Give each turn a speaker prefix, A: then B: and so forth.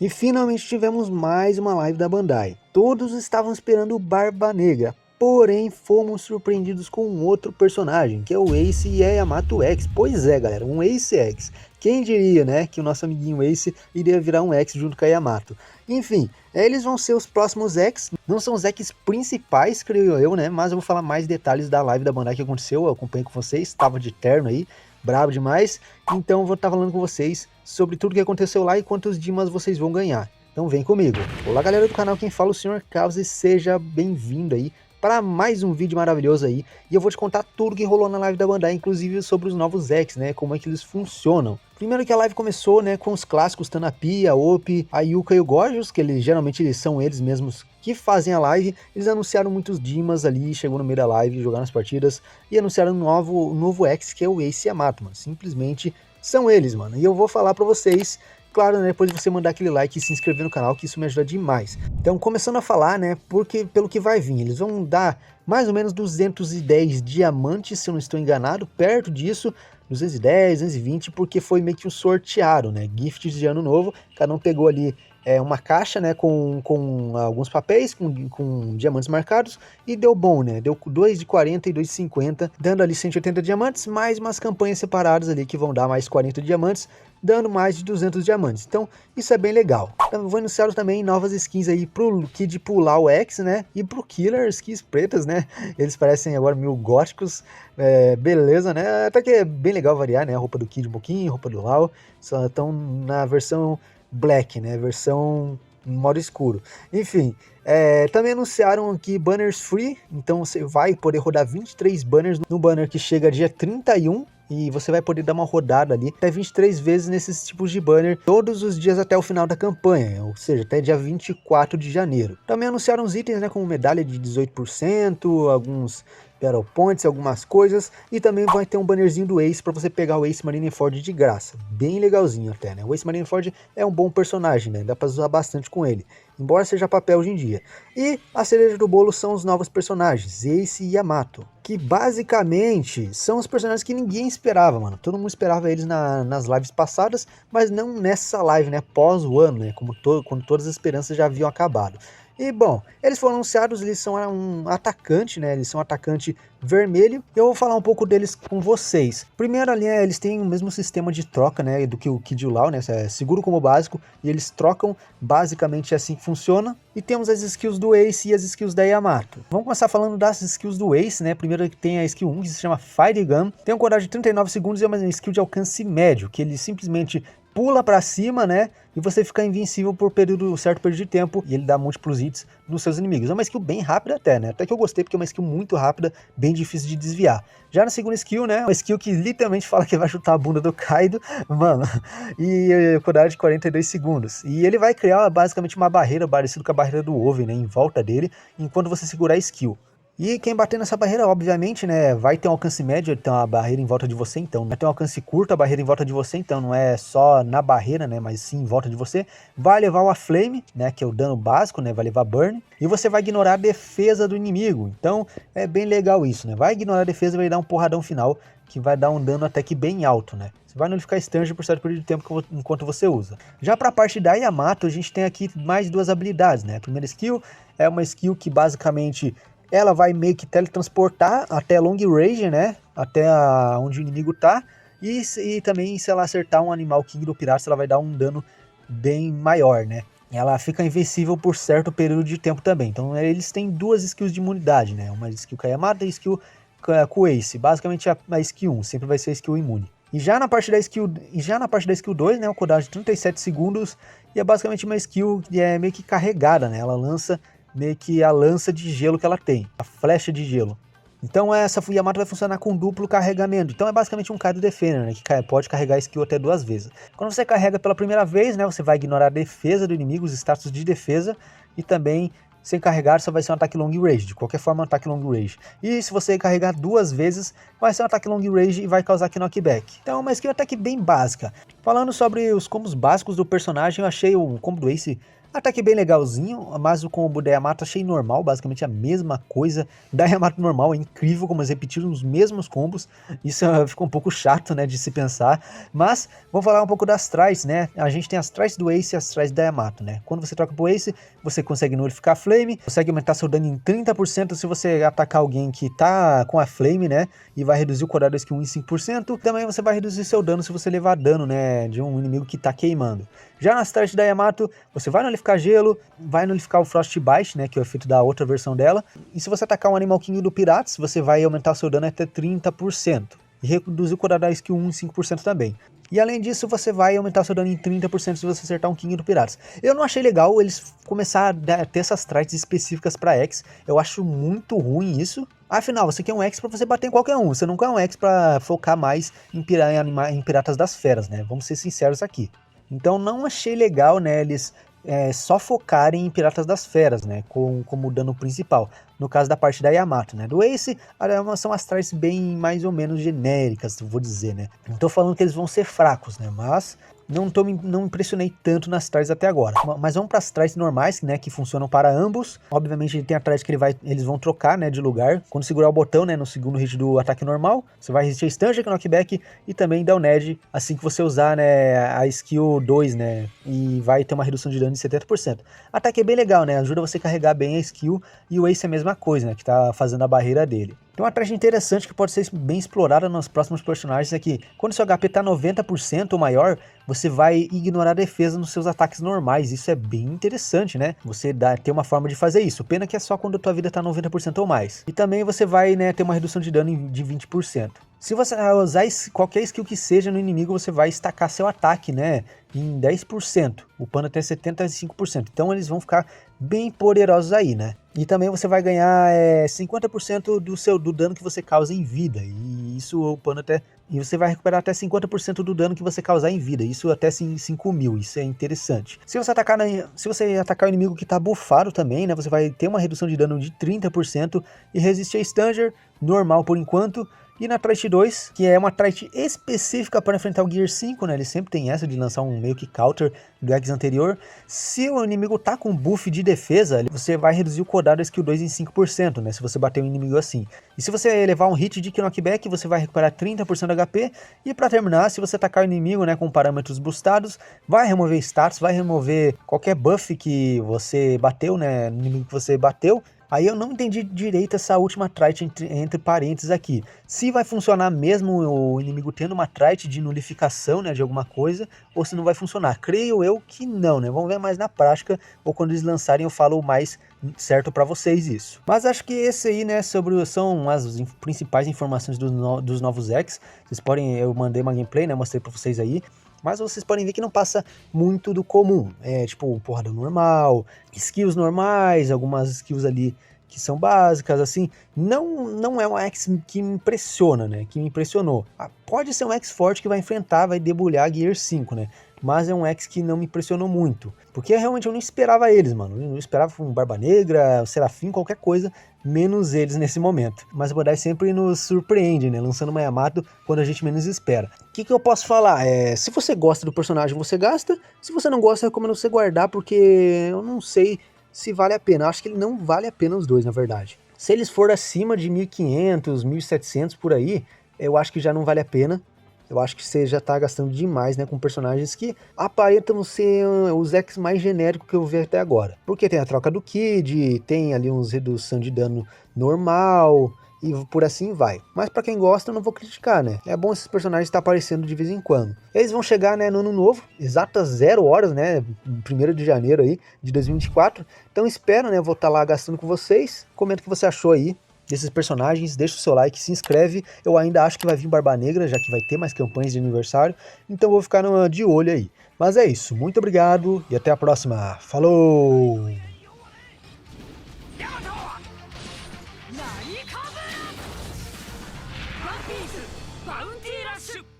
A: E finalmente tivemos mais uma live da Bandai. Todos estavam esperando o Barba Negra, porém fomos surpreendidos com um outro personagem, que é o Ace Yamato X. Pois é, galera, um Ace X. Quem diria, né, que o nosso amiguinho Ace iria virar um X junto com a Yamato. Enfim, eles vão ser os próximos X. Não são os X principais, creio eu, né, mas eu vou falar mais detalhes da live da Bandai que aconteceu. Eu acompanhei com vocês, estava de terno aí. Brabo demais, então eu vou estar falando com vocês sobre tudo que aconteceu lá e quantos dimas vocês vão ganhar. Então vem comigo. Olá galera do canal, quem fala é o Sr. Caos e seja bem-vindo aí para mais um vídeo maravilhoso aí. E eu vou te contar tudo que rolou na live da Bandai, inclusive sobre os novos X, né, como é que eles funcionam. Primeiro que a live começou, né, com os clássicos Tanapi, a Op, a Yuka e o Gorgeous, que geralmente são eles mesmos que fazem a live. Eles anunciaram muitos dimas ali, chegou no meio da live, jogaram as partidas e anunciaram um novo X, que é o Ace Yamato, mano. Simplesmente são eles, mano. E eu vou falar pra vocês, claro, né, depois de você mandar aquele like e se inscrever no canal, que isso me ajuda demais. Então, começando a falar, né, pelo que vai vir, eles vão dar mais ou menos 210 diamantes, se eu não estou enganado, perto disso, 210, 220, porque foi meio que um sorteado, né, gifts de ano novo, cada um pegou ali uma caixa, né, com alguns papéis, com diamantes marcados, e deu bom, né, deu 2 de 40 e 2 de 50, dando ali 180 diamantes, mais umas campanhas separadas ali que vão dar mais 40 diamantes, dando mais de 200 diamantes, então isso é bem legal. Então, vou anunciar também novas skins aí pro Kid pular o X, né, e pro Killer, skins pretas, né, eles parecem agora meio góticos, beleza, né, até que é bem legal variar, né, a roupa do Kid um pouquinho, a roupa do Lau, só estão na versão Black, né, versão em modo escuro. Enfim, também anunciaram aqui banners free, então você vai poder rodar 23 banners no banner que chega dia 31, e você vai poder dar uma rodada ali até 23 vezes nesses tipos de banner todos os dias até o final da campanha, ou seja, até dia 24 de janeiro. Também anunciaram os itens, né, como medalha de 18%, alguns Battle Points, algumas coisas, e também vai ter um bannerzinho do Ace para você pegar o Ace Marineford de graça, bem legalzinho até, né? O Ace Marineford é um bom personagem, né? Dá para usar bastante com ele, embora seja papel hoje em dia. E a cereja do bolo são os novos personagens, Ace e Yamato, que basicamente são os personagens que ninguém esperava, mano. Todo mundo esperava eles nas lives passadas, mas não nessa live, né? Pós o ano, né? Quando todas as esperanças já haviam acabado. E bom, eles foram anunciados, eles são um atacante, né? Eles são um atacante vermelho. E eu vou falar um pouco deles com vocês. Primeiro ali, eles têm o mesmo sistema de troca, né? Do que o Kid e o Lau, né? É seguro como básico. E eles trocam, basicamente é assim que funciona. E temos as skills do Ace e as skills da Yamato. Vamos começar falando das skills do Ace, né? Primeiro tem a skill 1, que se chama Fire Gun. Tem um cooldown de 39 segundos e é uma skill de alcance médio, que ele simplesmente pula pra cima, né, e você fica invencível por certo período de tempo, e ele dá múltiplos hits nos seus inimigos. É uma skill bem rápida até, né, até que eu gostei porque é uma skill muito rápida, bem difícil de desviar. Já na segunda skill, né, uma skill que literalmente fala que vai chutar a bunda do Kaido, mano, e cooldown de 42 segundos. E ele vai criar basicamente uma barreira, parecida com a barreira do Oven, né, em volta dele, enquanto você segurar a skill. E quem bater nessa barreira, obviamente, né, vai ter um alcance médio, então a barreira em volta de você, então vai ter um alcance curto, a barreira em volta de você, então não é só na barreira, né, mas sim em volta de você. Vai levar o Flame, né, que é o dano básico, né, vai levar Burn, e você vai ignorar a defesa do inimigo. Então é bem legal isso, né, vai ignorar a defesa e vai dar um porradão final, que vai dar um dano até que bem alto, né. Você vai nullificar Sturge por certo período de tempo enquanto você usa. Já para a parte da Yamato, a gente tem aqui mais duas habilidades, né, a primeira skill é uma skill que basicamente ela vai meio que teletransportar até long range, né? Até onde o inimigo tá. E também, se ela acertar um animal King do Pirata, ela vai dar um dano bem maior, né? Ela fica invencível por certo período de tempo também. Então eles têm duas skills de imunidade, né? Uma skill com a Yamato e skill com o Ace. Basicamente a skill 1 sempre vai ser a skill imune. E já na parte da skill 2, né? O cooldown de 37 segundos. E é basicamente uma skill que é meio que carregada, né? Ela lança meio que a lança de gelo que ela tem, a flecha de gelo. Então essa Yamato vai funcionar com duplo carregamento. Então é basicamente um Kaido Defender, né, que pode carregar a skill até 2 vezes. Quando você carrega pela primeira vez, né, você vai ignorar a defesa do inimigo, os status de defesa, e também sem carregar só vai ser um ataque long range, de qualquer forma um ataque long range. E se você carregar 2 vezes, vai ser um ataque long range e vai causar knockback. Então é uma skill até que bem básica. Falando sobre os combos básicos do personagem, eu achei o combo do Ace Ataque bem legalzinho, mas o combo da Yamato achei normal, basicamente a mesma coisa da Yamato normal. É incrível como eles repetiram os mesmos combos, isso ficou um pouco chato, né, de se pensar. Mas vamos falar um pouco das tries, né? A gente tem as tries do Ace e as tries da Yamato, né? Quando você troca pro Ace, você consegue nullificar a Flame, consegue aumentar seu dano em 30% se você atacar alguém que tá com a Flame, né? E vai reduzir o cooldown da skill em 5%. Também você vai reduzir seu dano se você levar dano, né, de um inimigo que tá queimando. Já nas tries da Yamato, você vai nullificar gelo, vai nullificar o Frostbite, né, que é o efeito da outra versão dela. E se você atacar um Animal King do Pirates, você vai aumentar o seu dano até 30%. E reduzir o cooldown da skill 1 em 5% também. E além disso, você vai aumentar seu dano em 30% se você acertar um King do Piratas. Eu não achei legal eles começarem a ter essas traits específicas para X. Eu acho muito ruim isso. Afinal, você quer um X para você bater em qualquer um. Você não quer um X para focar mais em Piratas das Feras, né? Vamos ser sinceros aqui. Então não achei legal, né, eles só focarem em Piratas das Feras, né, como dano principal. No caso da parte da Yamato, né, do Ace, são as tries bem mais ou menos genéricas, vou dizer, né. Não tô falando que eles vão ser fracos, né, mas não impressionei tanto nas tries até agora. Mas vamos para as tries normais, né, que funcionam para ambos. Obviamente tem a tries que eles vão trocar, né, de lugar. Quando segurar o botão, né, no segundo hit do ataque normal, você vai resistir a Stun, Knockback e também Down Edge assim que você usar, né, a skill 2, né, e vai ter uma redução de dano de 70%. Ataque é bem legal, né, ajuda você a carregar bem a skill, e o Ace é a mesma coisa, né, que tá fazendo a barreira dele. Tem uma trade interessante que pode ser bem explorada nos próximos personagens aqui. Quando seu HP tá 90% ou maior, você vai ignorar a defesa nos seus ataques normais. Isso é bem interessante, né? Você tem uma forma de fazer isso. Pena que é só quando a tua vida tá 90% ou mais. E também você vai, né, ter uma redução de dano de 20%. Se você usar qualquer skill que seja no inimigo, você vai estacar seu ataque, né, em 10%, upando até 75%. Então eles vão ficar bem poderosos aí, né? E também você vai ganhar 50% do dano que você causa em vida. E isso upando até... E você vai recuperar até 50% do dano que você causar em vida. Isso até 5.000. Isso é interessante. Se você atacar o inimigo que está buffado também, né? Você vai ter uma redução de dano de 30% e resistir a Stanger normal por enquanto. E na Trait 2, que é uma Trait específica para enfrentar o Gear 5, né? Ele sempre tem essa de lançar um meio que counter do X anterior. Se o inimigo tá com buff de defesa, você vai reduzir o cooldown da skill 2 em 5%, né? Se você bater um inimigo assim. E se você levar um hit de knockback, você vai recuperar 30% do HP. E para terminar, se você atacar o inimigo, né, com parâmetros boostados, vai remover status, vai remover qualquer buff que você bateu, né? No inimigo que você bateu. Aí eu não entendi direito essa última trait entre parênteses aqui. Se vai funcionar mesmo o inimigo tendo uma trait de nulificação, né, de alguma coisa, ou se não vai funcionar. Creio eu que não, né? Vamos ver mais na prática, ou quando eles lançarem eu falo mais certo para vocês isso. Mas acho que esse aí, né, são as principais informações dos novos X. Vocês podem, eu mandei uma gameplay, né, mostrei para vocês aí. Mas vocês podem ver que não passa muito do comum. É tipo porrada normal, skills normais, algumas skills ali que são básicas, assim. Não é um X que me impressiona, né? Que me impressionou. Pode ser um X forte que vai enfrentar, vai debulhar Gear 5, né? Mas é um X que não me impressionou muito. Porque realmente eu não esperava eles, mano. Eu não esperava um Barba Negra, Serafim, qualquer coisa, menos eles nesse momento. Mas o Bandai sempre nos surpreende, né? Lançando uma Yamato quando a gente menos espera. O que eu posso falar? Se você gosta do personagem, você gasta. Se você não gosta, eu recomendo você guardar, porque eu não sei se vale a pena. Eu acho que ele não vale a pena os dois, na verdade. Se eles forem acima de 1.500, 1.700 por aí, eu acho que já não vale a pena. Eu acho que você já tá gastando demais, né, com personagens que aparentam ser os X mais genéricos que eu vi até agora. Porque tem a troca do Kid, tem ali uns redução de dano normal e por assim vai. Mas pra quem gosta eu não vou criticar, né? É bom esses personagens estar aparecendo de vez em quando. Eles vão chegar, né, no ano novo, exatas 0 horas, né, 1º de janeiro aí, de 2024. Então espero, né, eu vou estar lá gastando com vocês. Comenta o que você achou aí desses personagens, deixa o seu like, se inscreve. Eu ainda acho que vai vir Barba Negra, já que vai ter mais campanhas de aniversário, então vou ficar de olho aí. Mas é isso, muito obrigado e até a próxima. Falou!
B: Nani Kabura! One Piece Bounty Rush!